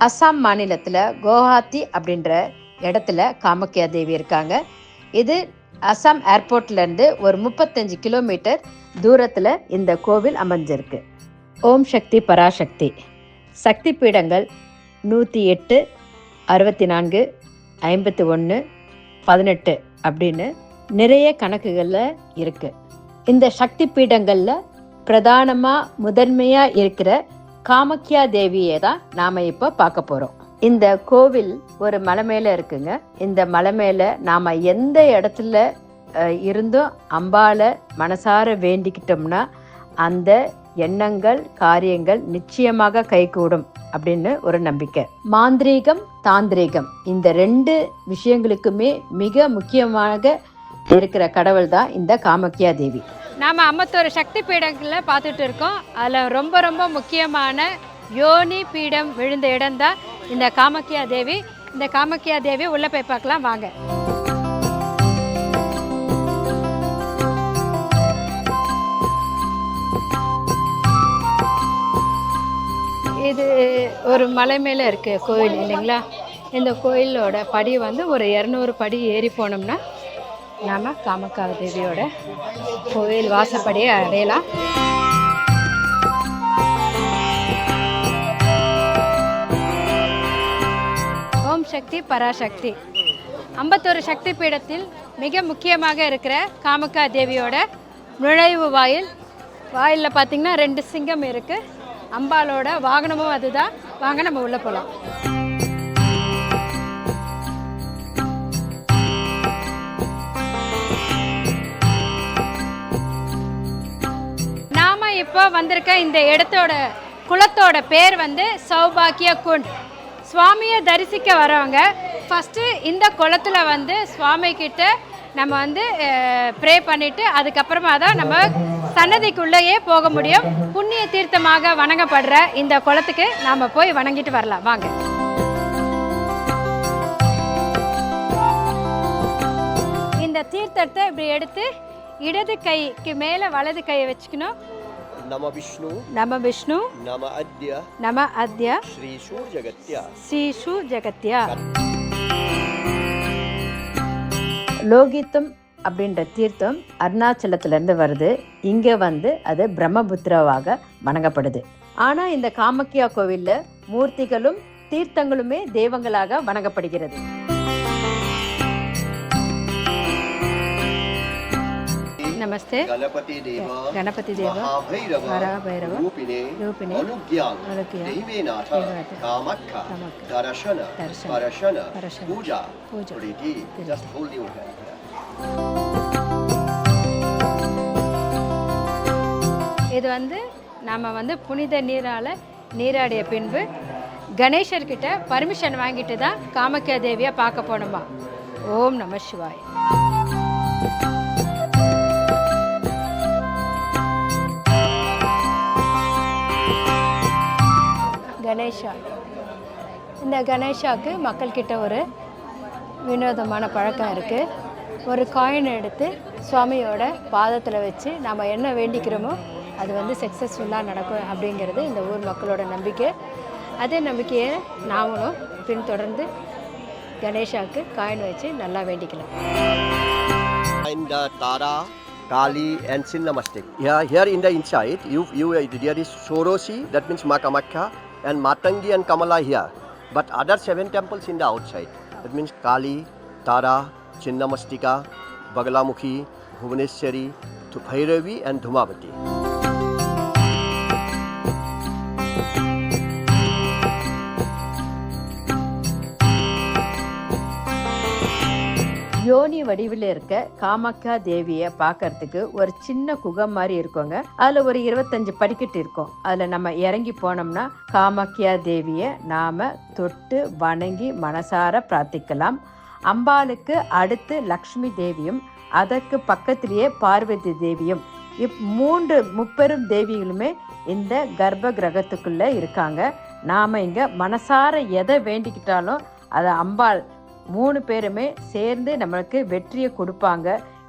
அசாம் மாநிலத்தில் குவஹாத்தி அப்படின்ற இடத்துல காமாக்கியா தேவி இருக்காங்க. இது அசாம் ஏர்போர்ட்லேருந்து ஒரு 35 கிலோமீட்டர் தூரத்தில் இந்த கோவில் அமைஞ்சிருக்கு. ஓம் சக்தி பராசக்தி சக்தி பீடங்கள் 108, 64, 51, 18 அப்படின்னு நிறைய கணக்குகளில் இருக்குது. இந்த சக்தி பீடங்களில் பிரதானமாக முதன்மையாக இருக்கிற காமாக்கியா தேவியை தான் நாம் இப்போ பார்க்க போகிறோம். இந்த கோவில் ஒரு மலை மேலே இருக்குங்க. இந்த மலை மேலே நாம் எந்த இடத்துல இருந்தும் அம்பாளை மனசார வேண்டிக்கிட்டோம்னா அந்த எண்ணங்கள் காரியங்கள் நிச்சயமாக கைகூடும் அப்படின்னு ஒரு நம்பிக்கை. மாந்திரீகம் தாந்திரீகம் இந்த 2 விஷயங்களுக்குமே மிக முக்கியமாக இருக்கிற கடவுள் தான் இந்த காமாக்கியா தேவி. நாம் 51 சக்தி பீடங்களில் பார்த்துட்டு இருக்கோம். அதில் ரொம்ப ரொம்ப முக்கியமான யோனி பீடம் விழுந்த இடம் தான் இந்த காமாக்கியா தேவி. இந்த காமாக்கியா தேவி உள்ளே போய் பார்க்கலாம் வாங்க. இது ஒரு மலை மேலே இருக்குது கோயில் இல்லைங்களா? இந்த கோயிலோட படி வந்து ஒரு 200 படி ஏறி போனோம்னா நாம் காமாக்கியா தேவியோட கோயில் வாசப்படியை அடையலாம். ஓம் சக்தி பராசக்தி 51 சக்தி பீடத்தில் மிக முக்கியமாக இருக்கிற காமாக்கியா தேவியோட நுழைவு வாயிலில் பார்த்திங்கன்னா 2 சிங்கம் இருக்குது. அம்பாலோட வாகனமும் அதுதான். வாங்க நம்ம உள்ளே போகலாம். இப்போ வந்திருக்க இந்த இடத்தோட குளத்தோட பேர் வந்து சௌபாக்கிய குண்ட். சுவாமியை தரிசிக்க வரவங்க ஃபஸ்ட்டு இந்த குளத்தில் வந்து சுவாமி கிட்ட நம்ம வந்து ப்ரே பண்ணிவிட்டு அதுக்கப்புறமா தான் நம்ம சன்னதிக்குள்ளேயே போக முடியும். புண்ணிய தீர்த்தமாக வணங்கப்படுற இந்த குளத்துக்கு நாம் போய் வணங்கிட்டு வரலாம் வாங்க. இந்த தீர்த்தத்தை இப்படி எடுத்து இடது கைக்கு மேலே வலது கையை வச்சுக்கணும். नम विष्णु नम अद्य श्री सूर्यगत्या லோகித்தம் அப்படின்ற தீர்த்தம் அருணாச்சலத்திலேருந்து வருது. இங்கே வந்து அது பிரம்மபுத்திராவாக வணங்கப்படுது. ஆனால் இந்த காமாக்கியா கோவிலில் மூர்த்திகளும் தீர்த்தங்களுமே தெய்வங்களாக வணங்கப்படுகிறது. नमस्ते. गणपति देव महाभैरव रूपिणे अनुज्ञान देवीनाथ कामाख्या दर्शन पूजा प्रीति. Just hold your hand. இது வந்து நம்ம வந்து புனித நீரால் நீராடிய பின்பு கணேசர்கிட்ட பர்மிஷன் வாங்கிட்டு தான் காமாக்கியா தேவியை பார்க்க போகணுமா. ஓம் நம சிவாய். கணேஷா. இந்த கணேஷாவுக்கு மக்கள்கிட்ட ஒரு வினோதமான பழக்கம் இருக்குது. ஒரு காயின் எடுத்து சுவாமியோட பாதத்தில் வச்சு நம்ம என்ன வேண்டிக்கிறோமோ அது வந்து சக்ஸஸ்ஃபுல்லாக நடக்கும் அப்படிங்கிறது இந்த ஊர் மக்களோட நம்பிக்கை. அதே நம்பிக்கையை நாமளும் பின்தொடர்ந்து கணேஷாவுக்கு காயின் வச்சு நல்லா வேண்டிக்கலாம். Kali and Sinnamastik. Here in the inside, there is Sorosi, that means Ma Kamakya, and Matangi and Kamala here. But other 7 temples in the outside. That means Kali, Tara, Chinnamastika, Bagalamukhi, Bhuvaneshwari, Bhairavi and Dhumavati. யோனி வடிவில் இருக்க காமாக்கியா தேவியை பார்க்கறதுக்கு ஒரு சின்ன குகம் மாதிரி இருக்குங்க. அதில் ஒரு 25 படிக்கட்டு இருக்கும். அதில் நம்ம இறங்கி போனோம்னா காமாக்கியா தேவியை நாம் தொட்டு வணங்கி மனசார பிரார்த்திக்கலாம். அம்பாளுக்கு அடுத்து லக்ஷ்மி தேவியும் அதற்கு பக்கத்திலேயே பார்வதி தேவியும் 3 முப்பெரும் தேவிகளுமே இந்த கர்ப்ப கிரகத்துக்குள்ளே இருக்காங்க. நாம் இங்கே மனசார எதை வேண்டிக்கிட்டாலும் அதை அம்பாள் 3 பேருமே சேர்ந்து நம்மளுக்கு வெற்றியை கொடுப்பாங்க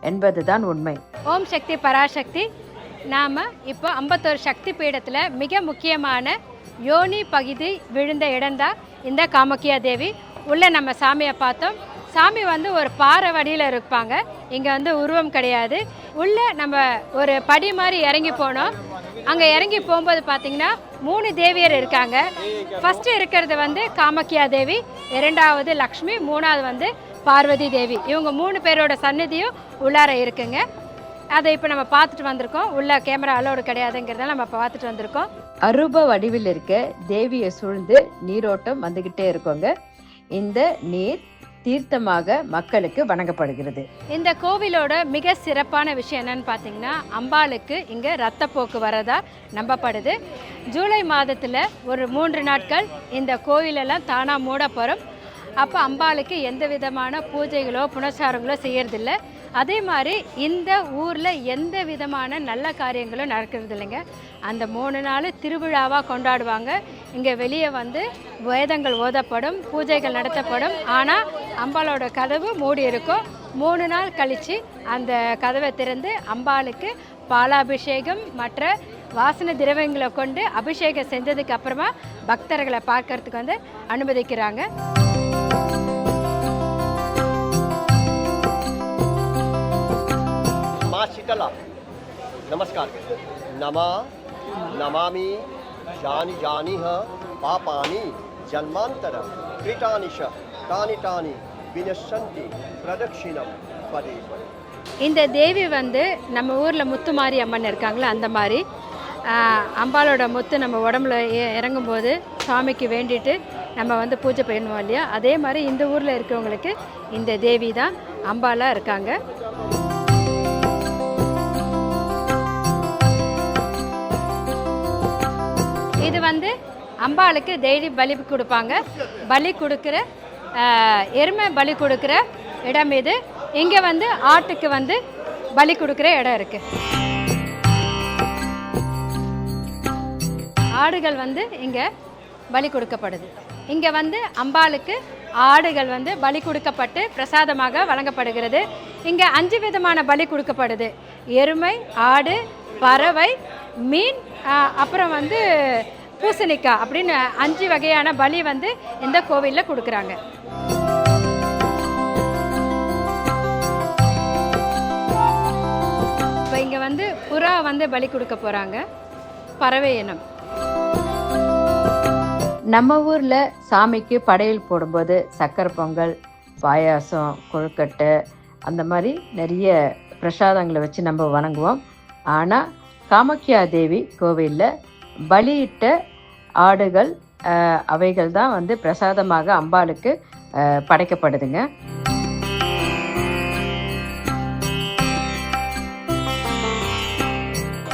என்பதுதான் உண்மை. ஓம் சக்தி பராசக்தி. நாம் இப்போ 51 சக்தி பீடத்தில் மிக முக்கியமான யோனி பகுதி விழுந்த இடம்தான் இந்த காமாக்கியா தேவி. உள்ளே நம்ம சாமியை பார்த்தோம். சாமி வந்து ஒரு பாறை வடியில் இருப்பாங்க. இங்கே வந்து உருவம் கிடையாது. உள்ளே நம்ம ஒரு படி மாதிரி இறங்கி போனோம். அங்கே இறங்கி போகும்போது பார்த்திங்கன்னா 3 தேவியர் இருக்காங்க. ஃபஸ்ட்டு இருக்கிறது வந்து காமாக்கியா தேவி, 2வது லக்ஷ்மி, 3வது வந்து பார்வதி தேவி. இவங்க 3 பேரோட சன்னதியும் உள்ளார இருக்குங்க. அதை இப்போ நம்ம பார்த்துட்டு வந்திருக்கோம். உள்ள கேமரா அலோடு கிடையாதுங்கிறதால நம்ம பார்த்துட்டு வந்திருக்கோம். அரூப வடிவில் இருக்க தேவியை சூழ்ந்து நீரோட்டம் வந்துக்கிட்டே இருக்கோங்க. இந்த நீர் தீர்த்தமாக மக்களுக்கு வணங்கப்படுகிறது. இந்த கோவிலோட மிக சிறப்பான விஷயம் என்னன்னு பார்த்தீங்கன்னா, அம்பாளுக்கு இங்கே ரத்தப்போக்கு வரதா நம்பப்படுது. ஜூலை மாதத்தில் ஒரு 3 நாட்கள் இந்த கோவிலெல்லாம் தானாக மூடப்படும். அப்போ அம்பாளுக்கு எந்த விதமான பூஜைகளோ புனஸ்காரங்களோ செய்யறதில்ல. அதே மாதிரி இந்த ஊரில் எந்த விதமான நல்ல காரியங்களும் நடக்கிறது இல்லைங்க. அந்த 3 நாள் திருவிழாவாக கொண்டாடுவாங்க. இங்கே வெளியே வந்து வேதங்கள் ஓதப்படும், பூஜைகள் நடத்தப்படும். ஆனால் அம்பாளோட கதவு மூடி இருக்கும். 3 நாள் கழித்து அந்த கதவை திறந்து அம்பாளுக்கு பாலாபிஷேகம் மற்ற வாசனை திரவியங்களை கொண்டு அபிஷேகம் செஞ்சதுக்கு அப்புறமா பக்தர்களை பார்க்கறதுக்கு வந்து அனுமதிக்கிறாங்க. शीतला नमस्कार नमा नमामि जानी जानी पापानि जन्मांतर कृतानि च तानि तानि विनश्यन्ति प्रदक्षिणं पदे पदे. இந்த தேவி வந்து நம்ம ஊரில் முத்துமாரி அம்மன் இருக்காங்களா, அந்த மாதிரி அம்பாளோட முத்து நம்ம உடம்புல இறங்கும்போது சாமிக்கு வேண்டிட்டு நம்ம வந்து பூஜை பண்ணுவோம் இல்லையா, அதே மாதிரி இந்த ஊரில் இருக்கிறவங்களுக்கு இந்த தேவி தான் அம்பாளாக இருக்காங்க. இது வந்து அம்பாளுக்கு டெய்லி பலி கொடுப்பாங்க. பலி கொடுக்குற எருமை பலி கொடுக்குற இடம் இது. இங்கே வந்து ஆட்டுக்கு வந்து பலி கொடுக்குற இடம் இருக்குது. ஆடுகள் வந்து இங்கே பலி கொடுக்கப்படுது. இங்கே வந்து அம்பாளுக்கு ஆடுகள் வந்து பலி கொடுக்கப்பட்டு பிரசாதமாக வழங்கப்படுகிறது. இங்கே 5 விதமான பலி கொடுக்கப்படுது. எருமை, ஆடு, பறவை, மீன், அப்புறம் வந்து பூசணிக்காய் அப்படின்னு 5 வகையான பலி வந்து இந்த கோவிலில் கொடுக்குறாங்க. இப்போ இங்கே வந்து புறா வந்து பலி கொடுக்க போகிறாங்க, பறவை இனம். நம்ம ஊரில் சாமிக்கு படையல் போடும்போது சக்கரை பொங்கல், பாயாசம், கொழுக்கட்டை அந்த மாதிரி நிறைய பிரசாதங்களை வச்சு நம்ம வணங்குவோம். ஆனால் காமாக்கியா தேவி கோவிலில் பலியிட்ட ஆடுகள் அவைகள் தான் வந்து பிரசாதமாக அம்பாளுக்கு படைக்கப்படுதுங்க.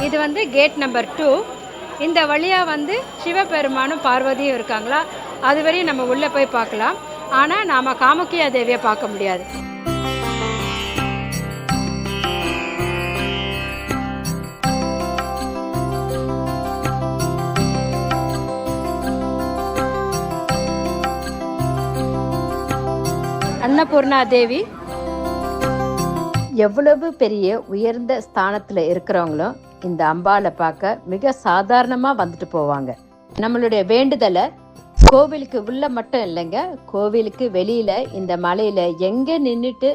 இது வந்து கேட் நம்பர் 2. இந்த வழியாக வந்து சிவபெருமானும் பார்வதியும் இருக்காங்களா, அது வரையும் நம்ம உள்ளே போய் பார்க்கலாம். ஆனால் நாம் காமாக்கியா தேவியை பார்க்க முடியாது. அன்னபூர்ணா தேவி எவ்வளவு பெரிய உயர்ந்த ஸ்தானத்தில் இருக்கிறவங்களும் இந்த அம்பாளை பார்க்க மிக சாதாரணமாக வந்துட்டு போவாங்க. நம்மளுடைய வேண்டுதலை கோவிலுக்கு உள்ள மட்டும் இல்லைங்க, கோவிலுக்கு வெளியில் இந்த மலையில் எங்கே நின்றுட்டு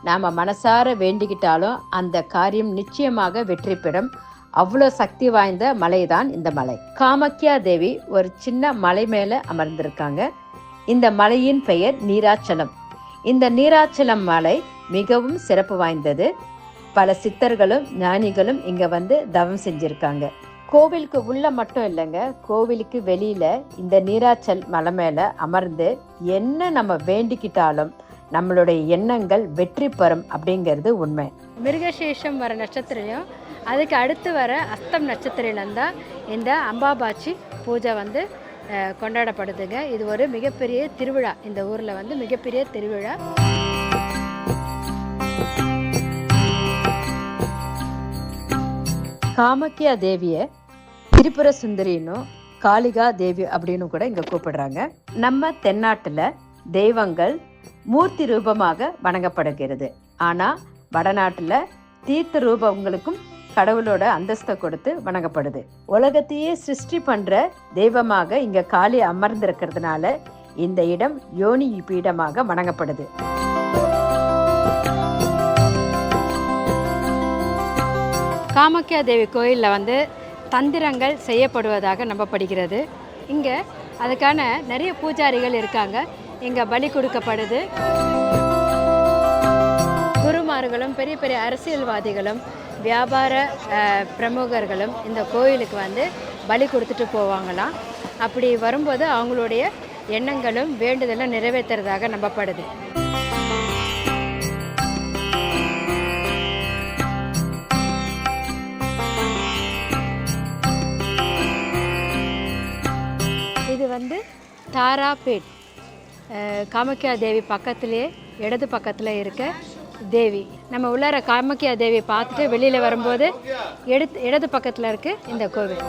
நாம் மனசார வேண்டிக்கிட்டாலும் அந்த காரியம் நிச்சயமாக வெற்றி பெறும். அவ்வளோ சக்தி வாய்ந்த மலை தான் இந்த மலை. காமாக்கியா தேவி ஒரு சின்ன மலை மேலே அமர்ந்திருக்காங்க. இந்த மலையின் பெயர் நீராச்சலம். இந்த நீராச்சலம் மலை மிகவும் சிறப்பு வாய்ந்தது. பல சித்தர்களும் ஞானிகளும் இங்கே வந்து தவம் செஞ்சுருக்காங்க. கோவிலுக்கு உள்ள மட்டும் இல்லைங்க, கோவிலுக்கு வெளியில் இந்த நீராச்சல் மலை மேலே அமர்ந்து என்ன நம்ம வேண்டிக்கிட்டாலும் நம்மளுடைய எண்ணங்கள் வெற்றி பெறும் அப்படிங்கிறது உண்மை. மிருகசேஷம் வர நட்சத்திரம், அதுக்கு அடுத்து வர அஸ்தம் நட்சத்திரம்தான் இந்த அம்பாபாச்சி பூஜை வந்து கொண்டாடப்படுதுங்க. இது ஒரு மிகப்பெரிய திருவிழா. இந்த ஊரில் வந்து மிகப்பெரிய திருவிழா. காமாக்கியா தேவியை திரிபுர சுந்தரினும் காளிகா தேவி அப்படின்னு கூட இங்கே கூப்பிடுறாங்க. நம்ம தென்னாட்டில் தெய்வங்கள் மூர்த்தி ரூபமாக வணங்கப்படுகிறது. ஆனால் வடநாட்டில் தீர்த்த ரூபங்களுக்கும் கடவுளோட அந்தஸ்தை கொடுத்து வணங்கப்படுது. உலகத்தையே சிருஷ்டி பண்ற தெய்வமாக இங்க காளி அமர்ந்திருக்கிறதுனால இந்த இடம் யோனி பீடமாக வணங்கப்படுது. காமாக்கியா தேவி கோயிலில் வந்து தந்திரங்கள் செய்யப்படுவதாக நம்பப்படுகிறது. இங்கே அதுக்கான நிறைய பூஜாரிகள் இருக்காங்க. இங்கே பலி கொடுக்கப்படுது. குருமார்களும் பெரிய பெரிய அரசியல்வாதிகளும் வியாபார பிரமுகர்களும் இந்த கோயிலுக்கு வந்து பலி கொடுத்துட்டு போவாங்களாம். அப்படி வரும்போது அவங்களுடைய எண்ணங்களும் வேண்டுதலும் நிறைவேற்றுறதாக நம்பப்படுது. இது வந்து தாராபேட் காமாக்கியா தேவி பக்கத்துலேயே இடது பக்கத்தில் இருக்க தேவி. நம்ம உள்ளார காமாக்கியா தேவி பார்த்துட்டு வெளியில் வரும்போது இடது பக்கத்தில் இருக்குது இந்த கோவில்.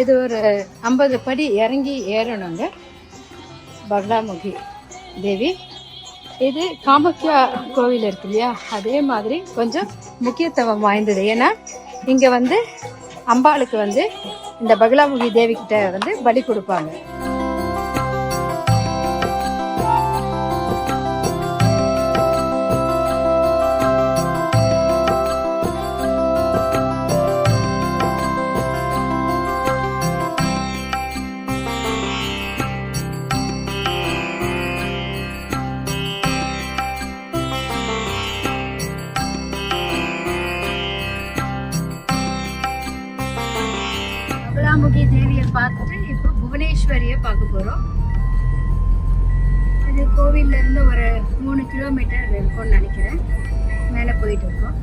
இது ஒரு 50 படி இறங்கி ஏறணுங்க. பகலாமுகி தேவி. இது காமாக்கியா கோவில் இருக்கு இல்லையா, அதே மாதிரி கொஞ்சம் முக்கியத்துவம் வாய்ந்தது. ஏன்னா இங்கே வந்து அம்பாளுக்கு வந்து இந்த பகலாமுகி தேவி கிட்ட வந்து பலி கொடுப்பாங்க. பகலாமுகி தேவியை பார்த்துட்டு இப்போ புவனேஸ்வரியை பார்க்க போகிறோம். இது கோவில்ல இருந்து ஒரு 3 கிலோமீட்டர் இருக்கும்னு நினைக்கிறேன். மேலே போயிட்டு இருக்கோம்.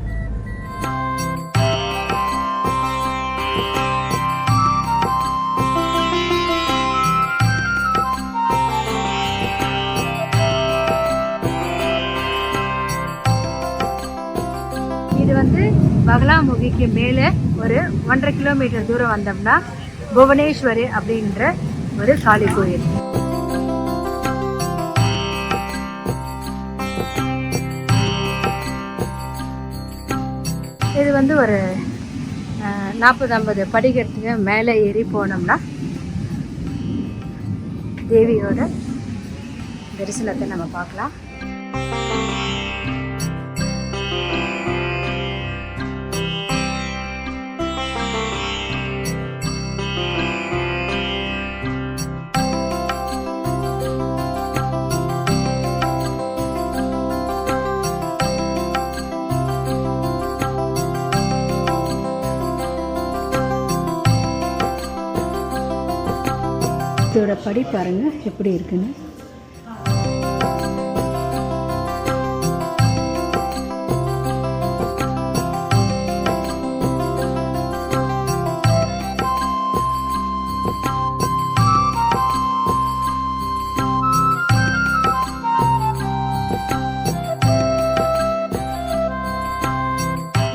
இது வந்து பகலாமுகிக்கு மேலே ஒரு 1.5 கிலோமீட்டர் தூரம் வந்தோம்னா புவனேஸ்வரி அப்படின்ற ஒரு காளி கோயில். இது வந்து ஒரு 40-50 படிக்கிறதுக்கு மேலே ஏறி போனோம்னா தேவியோட தரிசனத்தை நம்ம பார்க்கலாம். இதோட படி பாருங்க எப்படி இருக்குன்னு.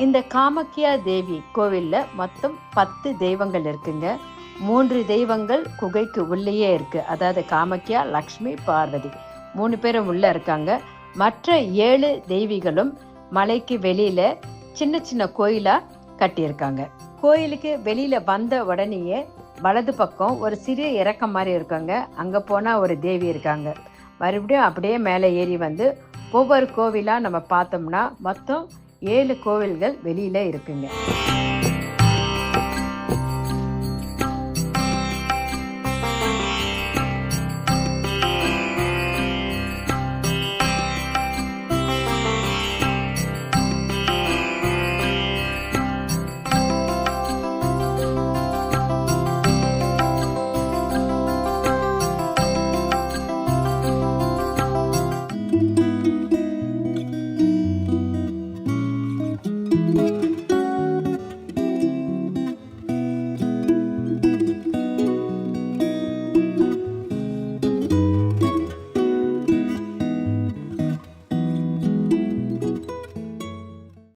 இந்த காமாக்கியா தேவி கோவில்ல மொத்தம் 10 தெய்வங்கள் இருக்குங்க. 3 தெய்வங்கள் குகைக்கு உள்ளேயே இருக்கு. அதாவது காமாக்கியா, லக்ஷ்மி, பார்வதி 3 பேரும் உள்ள இருக்காங்க. மற்ற 7 தெய்விகளும் மலைக்கு வெளியில சின்ன சின்ன கோயிலா கட்டியிருக்காங்க. கோயிலுக்கு வெளியில வந்த உடனேயே வலது பக்கம் ஒரு சிறிய இறக்கம் மாதிரி இருக்காங்க. அங்க போனா ஒரு தேவி இருக்காங்க. மறுபடியும் அப்படியே மேலே ஏறி வந்து ஒவ்வொரு கோவிலா நம்ம பார்த்தோம்னா மொத்தம் 7 கோவில்கள் வெளியில இருக்குங்க.